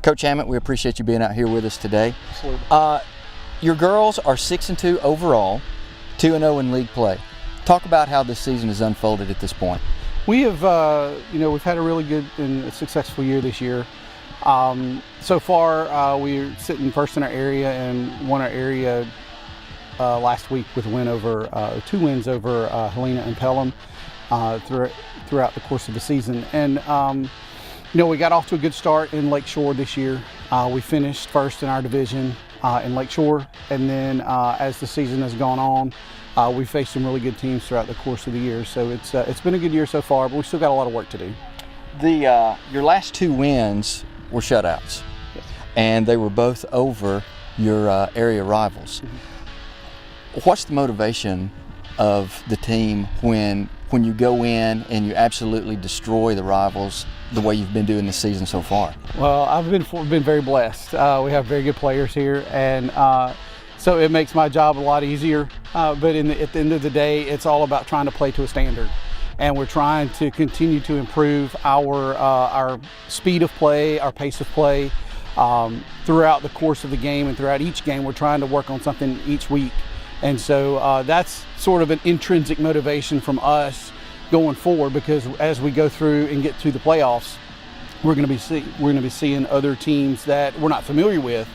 Coach Hammett, we appreciate you being out here with us today. Absolutely. Your girls are 6-2 overall, 2-0 in league play. Talk about how this season has unfolded at this point. We have, we've had a really good and successful year this year. So far, we're sitting first in our area and won our area last week with a win over, 2 wins over Helena and Pelham throughout the course of the season. And we got off to a good start in Lakeshore this year. We finished first in our division in Lakeshore, and then as the season has gone on, we faced some really good teams throughout the course of the year. So it's been a good year so far, but we still got a lot of work to do. Your last 2 wins were shutouts, yes, and they were both over your area rivals. Mm-hmm. What's the motivation of the team when you go in and you absolutely destroy the rivals the way you've been doing this season so far? Well, I've been very blessed. We have very good players here, and so it makes my job a lot easier. But at the end of the day, it's all about trying to play to a standard, and we're trying to continue to improve our speed of play, our pace of play throughout the course of the game, and throughout each game, we're trying to work on something each week. And so that's sort of an intrinsic motivation from us going forward, because as we go through and get to the playoffs, we're going to be seeing other teams that we're not familiar with,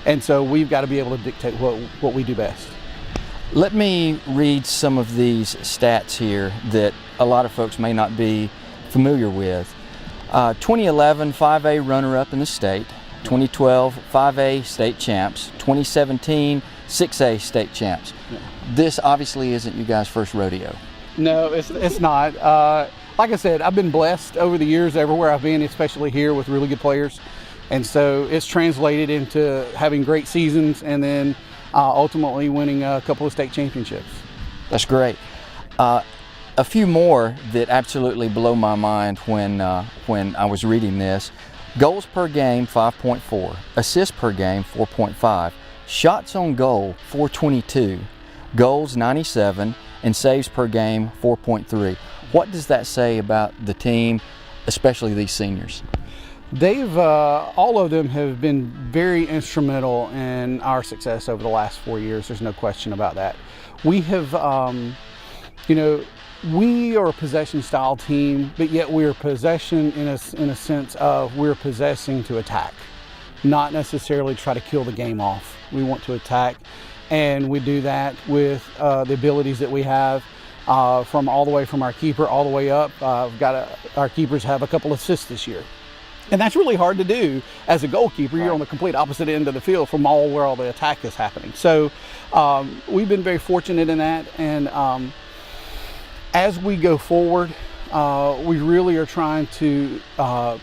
and so we've got to be able to dictate what we do best. Let me read some of these stats here that a lot of folks may not be familiar with. 2011 5A runner-up in the state, 2012 5A state champs, 2017 6A state champs. Yeah. This obviously isn't you guys' first rodeo. No, it's not. Like I said, I've been blessed over the years everywhere I've been, especially here with really good players. And so it's translated into having great seasons and then ultimately winning a couple of state championships. That's great. A few more that absolutely blow my mind when I was reading this. Goals per game, 5.4. Assists per game, 4.5. Shots on goal, 422. Goals, 97. And saves per game, 4.3. What does that say about the team, especially these seniors? They've, all of them have been very instrumental in our success over the last 4 years. There's no question about that. We have, we are a possession style team, but yet we're possession in a sense of we're possessing to attack, not necessarily try to kill the game off. We want to attack, and we do that with the abilities that we have from all the way from our keeper all the way up. Our keepers have a couple assists this year. And that's really hard to do as a goalkeeper. You're on the complete opposite end of the field from where all the attack is happening. So we've been very fortunate in that. And as we go forward, we really are trying to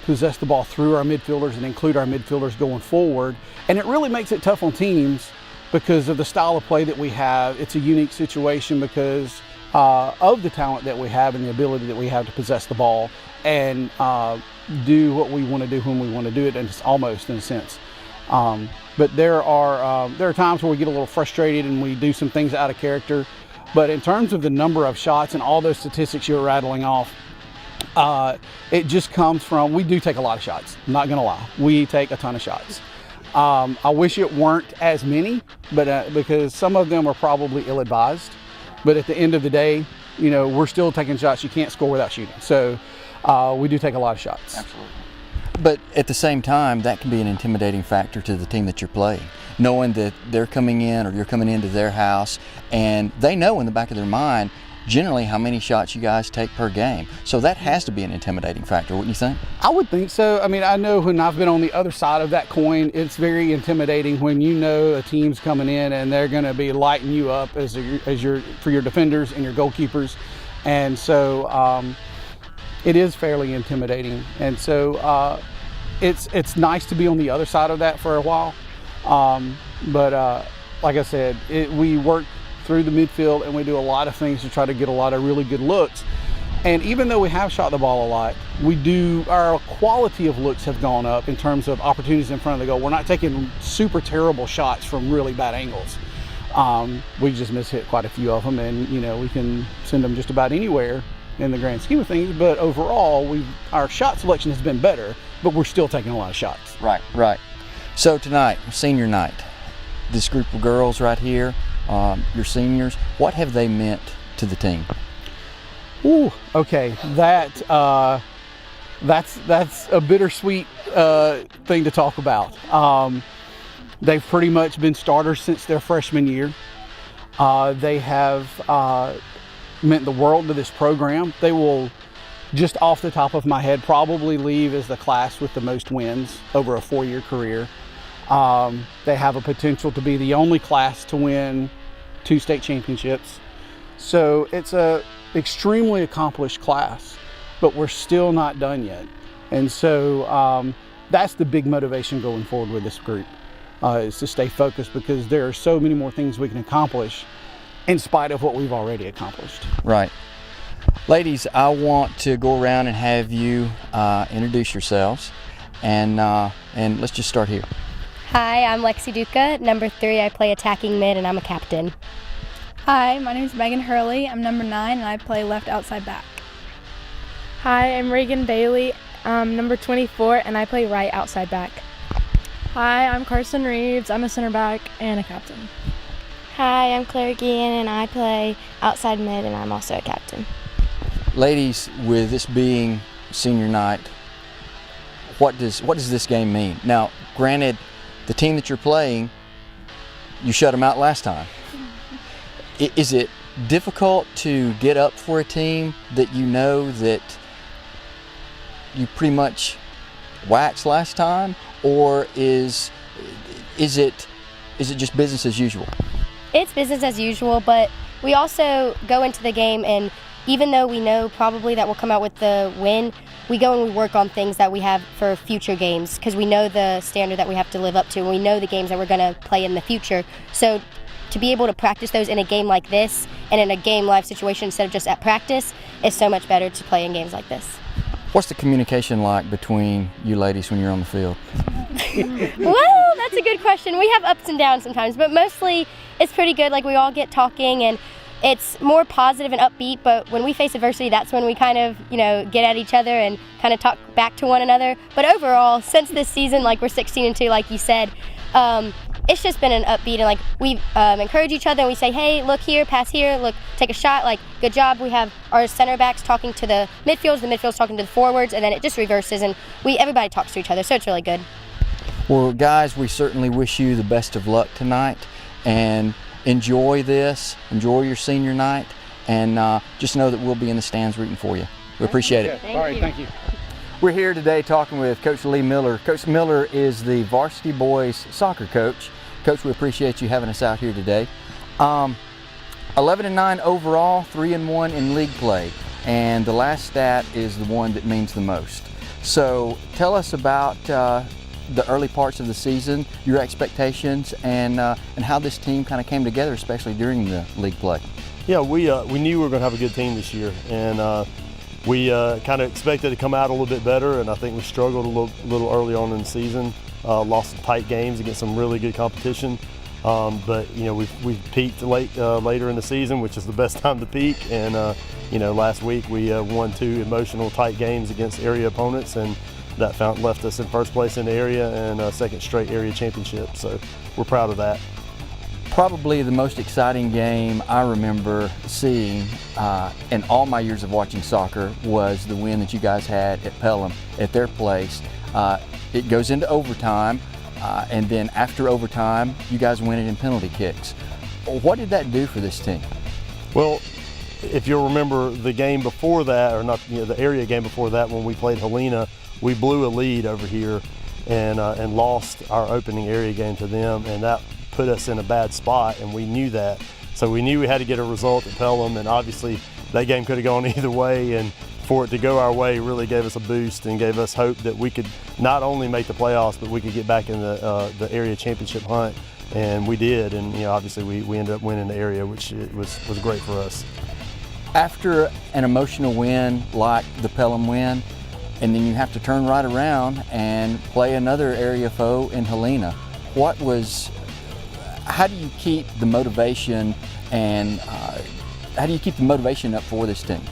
possess the ball through our midfielders and include our midfielders going forward. And it really makes it tough on teams because of the style of play that we have. It's a unique situation because of the talent that we have and the ability that we have to possess the ball and do what we want to do when we want to do it, and it's almost in a sense. But there are times where we get a little frustrated and we do some things out of character. But in terms of the number of shots and all those statistics you're rattling off, it just comes from, we do take a lot of shots. I'm not gonna lie, we take a ton of shots. I wish it weren't as many, but because some of them are probably ill-advised. But at the end of the day, we're still taking shots. You can't score without shooting. So we do take a lot of shots. Absolutely. But at the same time, that can be an intimidating factor to the team that you're playing, knowing that they're coming in or you're coming into their house, and they know in the back of their mind generally how many shots you guys take per game. So that has to be an intimidating factor, wouldn't you think? I would think so. I mean, I know when I've been on the other side of that coin, it's very intimidating when you know a team's coming in and they're going to be lighting you up for your defenders and your goalkeepers. And so it is fairly intimidating. And so it's nice to be on the other side of that for a while. But like I said, we work through the midfield and we do a lot of things to try to get a lot of really good looks. And even though we have shot the ball a lot, our quality of looks have gone up in terms of opportunities in front of the goal. We're not taking super terrible shots from really bad angles. We just miss hit quite a few of them, and we can send them just about anywhere. in the grand scheme of things, but overall, our shot selection has been better, but we're still taking a lot of shots. Right, right. So tonight, senior night, this group of girls right here, your seniors, what have they meant to the team? Ooh, okay, that's a bittersweet thing to talk about. They've pretty much been starters since their freshman year. They have meant the world to this program. They will, just off the top of my head, probably leave as the class with the most wins over a 4-year career. They have a potential to be the only class to win 2 state championships. So it's a extremely accomplished class, but we're still not done yet. And so that's the big motivation going forward with this group, is to stay focused, because there are so many more things we can accomplish in spite of what we've already accomplished. Right. Ladies, I want to go around and have you introduce yourselves, and let's just start here. Hi, I'm Lexi Duca, number 3. I play attacking mid, and I'm a captain. Hi, my name is Megan Hurley. I'm number 9, and I play left outside back. Hi, I'm Reagan Bailey, number 24, and I play right outside back. Hi, I'm Carson Reeves. I'm a center back and a captain. Hi, I'm Claire Guillen, and I play outside mid, and I'm also a captain. Ladies, with this being senior night, what does this game mean? Now, granted, the team that you're playing, you shut them out last time. Is it difficult to get up for a team that you know that you pretty much waxed last time, or is it just business as usual? It's business as usual, but we also go into the game, and even though we know probably that we'll come out with the win, we go and we work on things that we have for future games, because we know the standard that we have to live up to, and we know the games that we're going to play in the future. So to be able to practice those in a game like this and in a game live situation instead of just at practice is so much better to play in games like this. What's the communication like between you ladies when you're on the field? Well, that's a good question. We have ups and downs sometimes, but mostly it's pretty good. Like, we all get talking, and it's more positive and upbeat, but when we face adversity, that's when we kind of, get at each other and kind of talk back to one another. But overall, since this season, like, we're 16-2, like you said, it's just been an upbeat, and like, we encourage each other, and we say, hey, look here, pass here, look, take a shot, like, good job. We have our center backs talking to the midfielders talking to the forwards, and then it just reverses, and everybody talks to each other, so it's really good. Well, guys, we certainly wish you the best of luck tonight, and enjoy your senior night, and just know that we'll be in the stands rooting for you. We appreciate it. All right, thank you. We're here today talking with Coach Lee Miller. Coach Miller is the varsity boys soccer coach. Coach, we appreciate you having us out here today. 11-9 overall, 3-1 in league play, and the last stat is the one that means the most. So tell us about the early parts of the season, your expectations, and how this team kind of came together, especially during the league play. Yeah, we knew we were going to have a good team this year, and we kind of expected to come out a little bit better, and I think we struggled a little early on in the season. Lost some tight games against some really good competition, but we peaked later in the season, which is the best time to peak. And last week we won 2 emotional tight games against area opponents, and that left us in first place in the area and a second straight area championship. So we're proud of that. Probably the most exciting game I remember seeing in all my years of watching soccer was the win that you guys had at Pelham at their place. It goes into overtime, and then after overtime, you guys win it in penalty kicks. What did that do for this team? Well, if you'll remember the game before that, or not, the area game before that, when we played Helena, we blew a lead over here and lost our opening area game to them, and that put us in a bad spot, and we knew that. So we knew we had to get a result at Pelham, and obviously that game could have gone either way, and for it to go our way really gave us a boost and gave us hope that we could not only make the playoffs, but we could get back in the area championship hunt, and we did. And obviously we ended up winning the area, which was great for us. After an emotional win like the Pelham win, and then you have to turn right around and play another area foe in Helena, how do you keep the motivation, and how do you keep the motivation up for this team?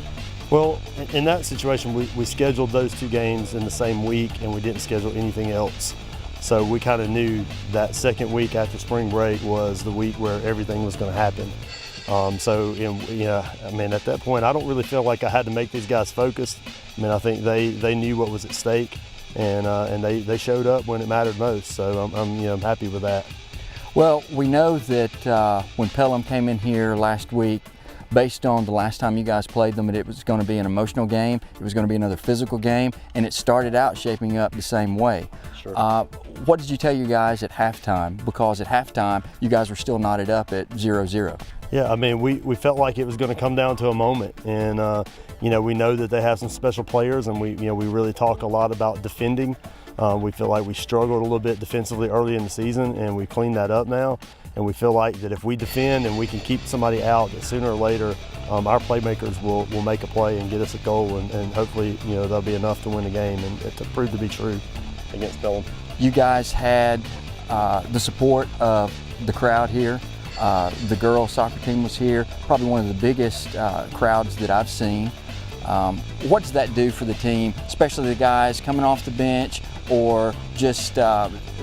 Well, in that situation, we scheduled those 2 games in the same week, and we didn't schedule anything else. So we kind of knew that second week after spring break was the week where everything was going to happen. At that point, I don't really feel like I had to make these guys focused. I mean, I think they knew what was at stake, and they showed up when it mattered most. So I'm happy with that. Well, we know that when Pelham came in here last week, based on the last time you guys played them, it was going to be an emotional game, it was going to be another physical game, and it started out shaping up the same way. Sure. What did you tell you guys at halftime? Because at halftime, you guys were still knotted up at 0-0. Yeah, I mean, we felt like it was going to come down to a moment, and we know that they have some special players, and we really talk a lot about defending. We feel like we struggled a little bit defensively early in the season, and we cleaned that up now. And we feel like that if we defend and we can keep somebody out, that sooner or later our playmakers will make a play and get us a goal, and hopefully that'll be enough to win the game and to prove to be true against Pelham. You guys had the support of the crowd here. The girls soccer team was here, probably one of the biggest crowds that I've seen. What does that do for the team, especially the guys coming off the bench, or just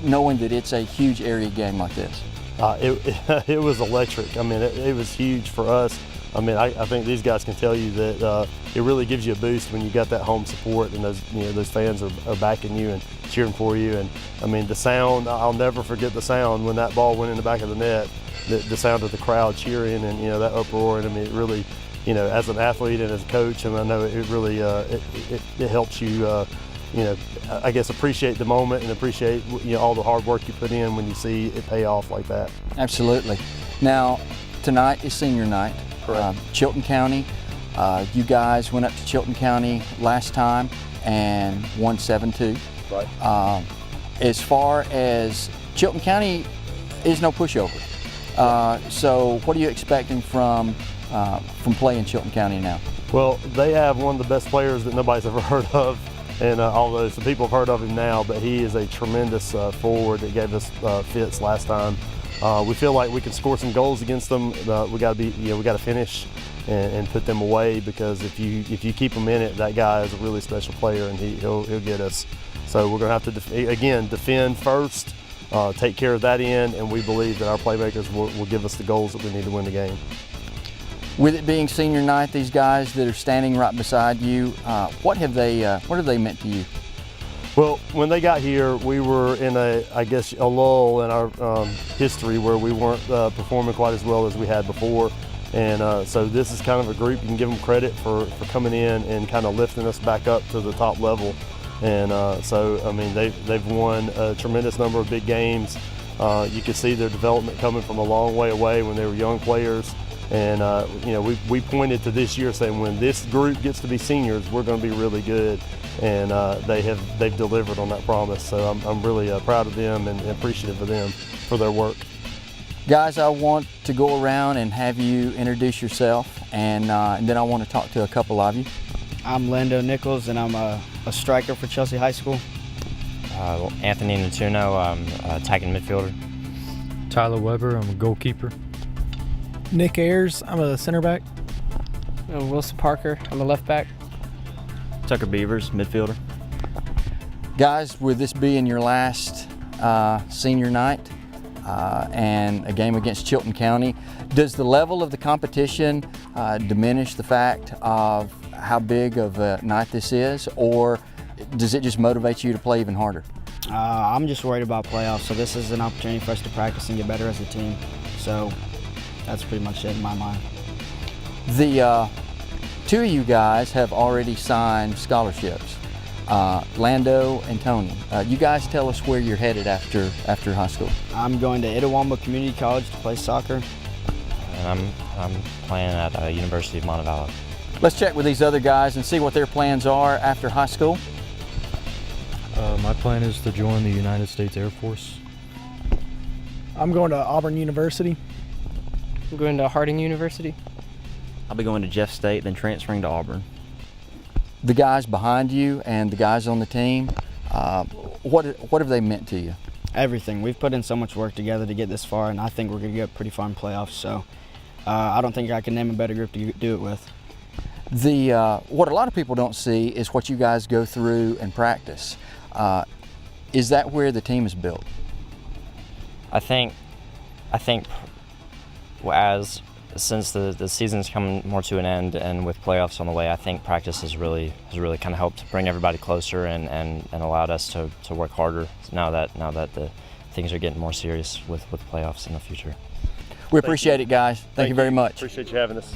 knowing that it's a huge area game like this? It was electric. I mean, it was huge for us. I mean, I think these guys can tell you that it really gives you a boost when you got that home support, and those fans are backing you and cheering for you. And I mean, the sound, I'll never forget the sound when that ball went in the back of the net. The sound of the crowd cheering and that uproar. And I mean, it really, as an athlete and as a coach, and I know it really it helps you. I guess appreciate the moment and appreciate all the hard work you put in when you see it pay off like that. Absolutely. Now, tonight is senior night. Correct. Chilton County, you guys went up to Chilton County last time and won 7-2. Right. As far as Chilton County is no pushover. So what are you expecting from playing Chilton County now? Well, they have one of the best players that nobody's ever heard of. And although some people have heard of him now, but he is a tremendous forward that gave us fits last time. We feel like we can score some goals against them. We got to finish and put them away, because if you keep them in it, that guy is a really special player, and he'll get us. So we're going to have to defend first, take care of that end, and we believe that our playmakers will give us the goals that we need to win the game. With it being senior night, these guys that are standing right beside you, what have they meant to you? Well, when they got here, we were in a lull in our history where we weren't performing quite as well as we had before. And so this is kind of a group, you can give them credit for coming in and kind of lifting us back up to the top level. And so, I mean, they've won a tremendous number of big games. You can see their development coming from a long way away when they were young players. And we pointed to this year saying, when this group gets to be seniors, we're going to be really good. And they've delivered on that promise. So I'm really proud of them and appreciative of them for their work. Guys, I want to go around and have you introduce yourself, and then I want to talk to a couple of you. I'm Lando Nichols, and I'm a striker for Chelsea High School. Anthony Natuno, I'm attacking midfielder. Tyler Weber, I'm a goalkeeper. Nick Ayers, I'm a center back. Wilson Parker, I'm a left back. Tucker Beavers, midfielder. Guys, with this being your last senior night and a game against Chilton County, does the level of the competition diminish the fact of how big of a night this is, or does it just motivate you to play even harder? I'm just worried about playoffs, so this is an opportunity for us to practice and get better as a team. So that's pretty much it in my mind. The two of you guys have already signed scholarships, Lando and Tony. You guys tell us where you're headed after high school. I'm going to Itawamba Community College to play soccer. And I'm playing at University of Montevallo. Let's check with these other guys and see what their plans are after high school. My plan is to join the United States Air Force. I'm going to Auburn University. I'm going to Harding University. I'll be going to Jeff State, then transferring to Auburn. The guys behind you and the guys on the team, what have they meant to you? Everything. We've put in so much work together to get this far, and I think we're going to get pretty far in playoffs. So I don't think I can name a better group to do it with. What a lot of people don't see is what you guys go through in practice. Is that where the team is built? I think since the season's come more to an end and with playoffs on the way, I think practice has really kind of helped bring everybody closer and allowed us to work harder now that the things are getting more serious with playoffs in the future. We appreciate it, guys. Thank you very much. Appreciate you having us.